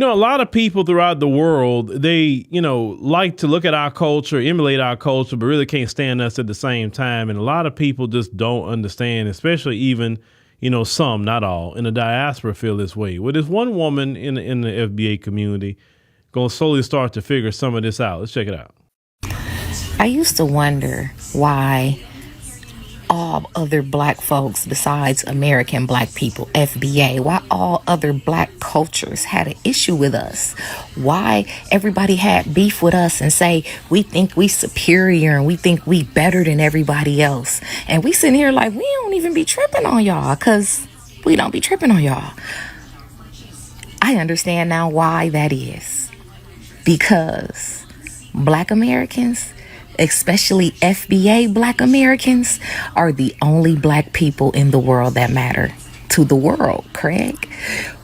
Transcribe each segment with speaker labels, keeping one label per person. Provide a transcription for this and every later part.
Speaker 1: A lot of people throughout the world, they, like to look at our culture, emulate our culture, but really can't stand us at the same time. And a lot of people just don't understand, especially even, some, not all, in the diaspora feel this way. Well, there's one woman in the FBA community going to slowly start to figure some of this out. Let's check it out.
Speaker 2: I used to wonder why all other black folks besides American black people, FBA, why all other black cultures had an issue with us, why everybody had beef with us and say we think we superior and we think we better than everybody else. And we sitting here like we don't even be tripping on y'all because we don't be tripping on y'all. I understand now why that is. Because black Americans, especially FBA black Americans, are the only black people in the world that matter to the world, Craig.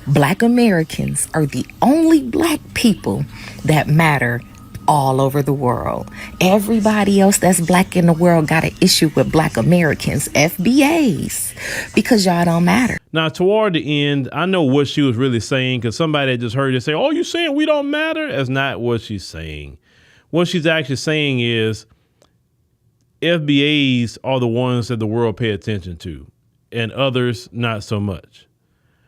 Speaker 2: Black Americans are the only black people that matter all over the world. Everybody else that's black in the world got an issue with black Americans, FBAs, because y'all don't matter.
Speaker 1: Now, toward the end, I know what she was really saying, because somebody had just heard her say, oh, you saying we don't matter? That's not what she's saying. What she's actually saying is FBAs are the ones that the world pay attention to, and others not so much,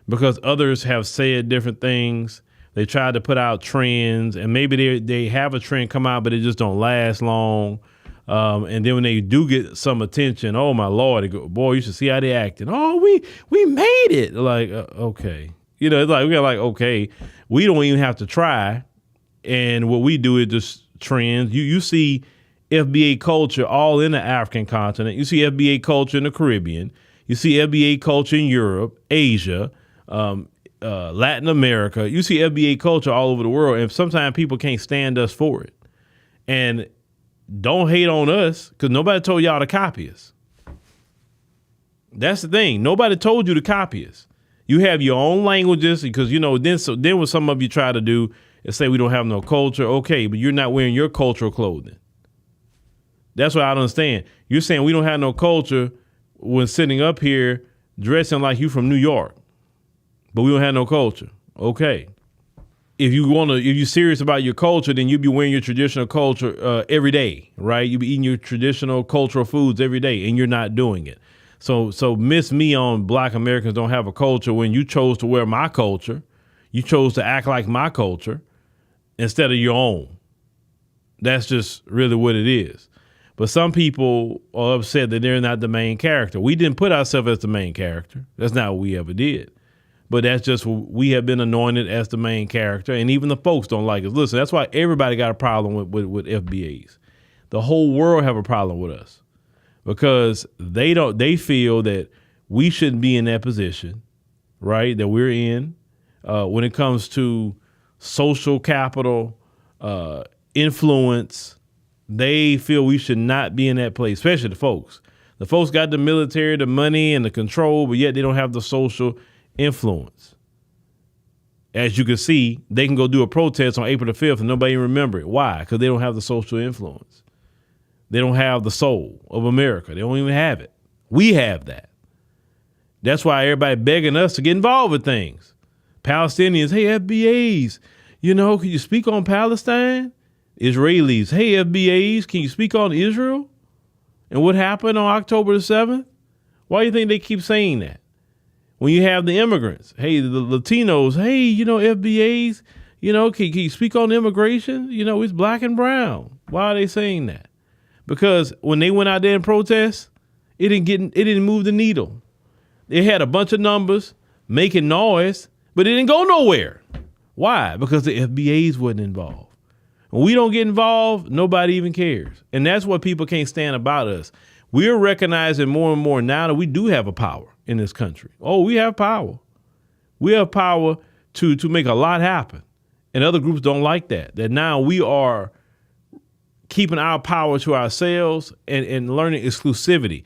Speaker 1: because others have said different things. They try to put out trends, and maybe they have a trend come out, but it just don't last long. And then when they do get some attention, oh my Lord, they go, boy, you should see how they acting. Oh, we made it. Like, okay. It's like, we're like, okay, we don't even have to try. And what we do is just trends. You see FBA culture all in the African continent. You see FBA culture in the Caribbean. You see FBA culture in Europe, Asia, Latin America. You see FBA culture all over the world. And sometimes people can't stand us for it. And don't hate on us, because nobody told y'all to copy us. That's the thing. Nobody told you to copy us. You have your own languages, because, then what some of you try to do is say we don't have no culture. Okay, but you're not wearing your cultural clothing. That's what I don't understand. You're saying we don't have no culture when sitting up here dressing like you from New York, but we don't have no culture. Okay. If you're serious about your culture, then you'd be wearing your traditional culture every day, right? You'd be eating your traditional cultural foods every day, and you're not doing it. So miss me on black Americans don't have a culture when you chose to wear my culture. You chose to act like my culture instead of your own. That's just really what it is. But some people are upset that they're not the main character. We didn't put ourselves as the main character. That's not what we ever did. But that's just, we have been anointed as the main character, and even the folks don't like us. Listen, that's why everybody got a problem with FBAs. The whole world have a problem with us, because they feel that we shouldn't be in that position, right, that we're in when it comes to social capital, influence. They feel we should not be in that place, especially the folks. The folks got the military, the money, and the control, but yet they don't have the social influence. As you can see, they can go do a protest on April the 5th and nobody even remember it. Why? Because they don't have the social influence. They don't have the soul of America. They don't even have it. We have that. That's why everybody begging us to get involved with things. Palestinians, hey, FBAs, can you speak on Palestine? Israelis, hey, FBAs, can you speak on Israel? And what happened on October the 7th? Why do you think they keep saying that? When you have the immigrants, hey, the Latinos, hey, FBAs, can you speak on immigration? It's black and brown. Why are they saying that? Because when they went out there and protest, it didn't move the needle. They had a bunch of numbers making noise, but it didn't go nowhere. Why? Because the FBAs wasn't involved. When we don't get involved, nobody even cares. And that's what people can't stand about us. We're recognizing more and more now that we do have a power in this country. Oh, we have power. We have power to make a lot happen. And other groups don't like that. That now we are keeping our power to ourselves and learning exclusivity.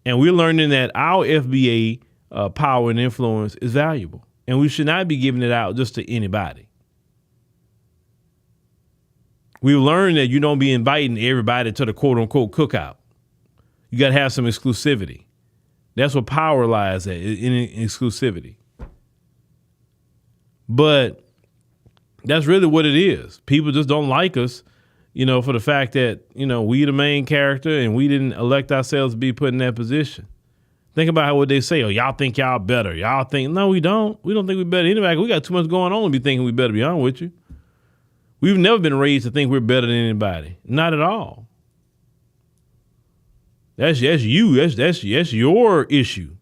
Speaker 1: And we're learning that our FBA power and influence is valuable. And we should not be giving it out just to anybody. We've learned that you don't be inviting everybody to the quote unquote cookout. You got to have some exclusivity. That's what power lies at, in exclusivity. But That's really what it is. People just don't like us, for the fact that, we the main character and we didn't elect ourselves to be put in that position. Think about what they say. Oh, y'all think y'all better. Y'all think, no, we don't. We don't think we better anybody. We got too much going on to be thinking we better, be honest with you. We've never been raised to think we're better than anybody. Not at all. That's you. That's your issue.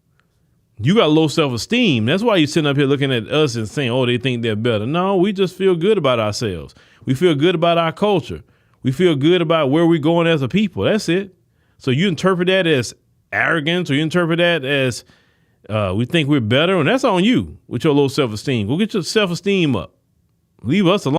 Speaker 1: You got low self-esteem. That's why you're sitting up here looking at us and saying, oh, they think they're better. No, we just feel good about ourselves. We feel good about our culture. We feel good about where we're going as a people. That's it. So you interpret that as arrogance, or you interpret that as we think we're better, and that's on you with your low self-esteem. Go get your self-esteem up. Leave us alone.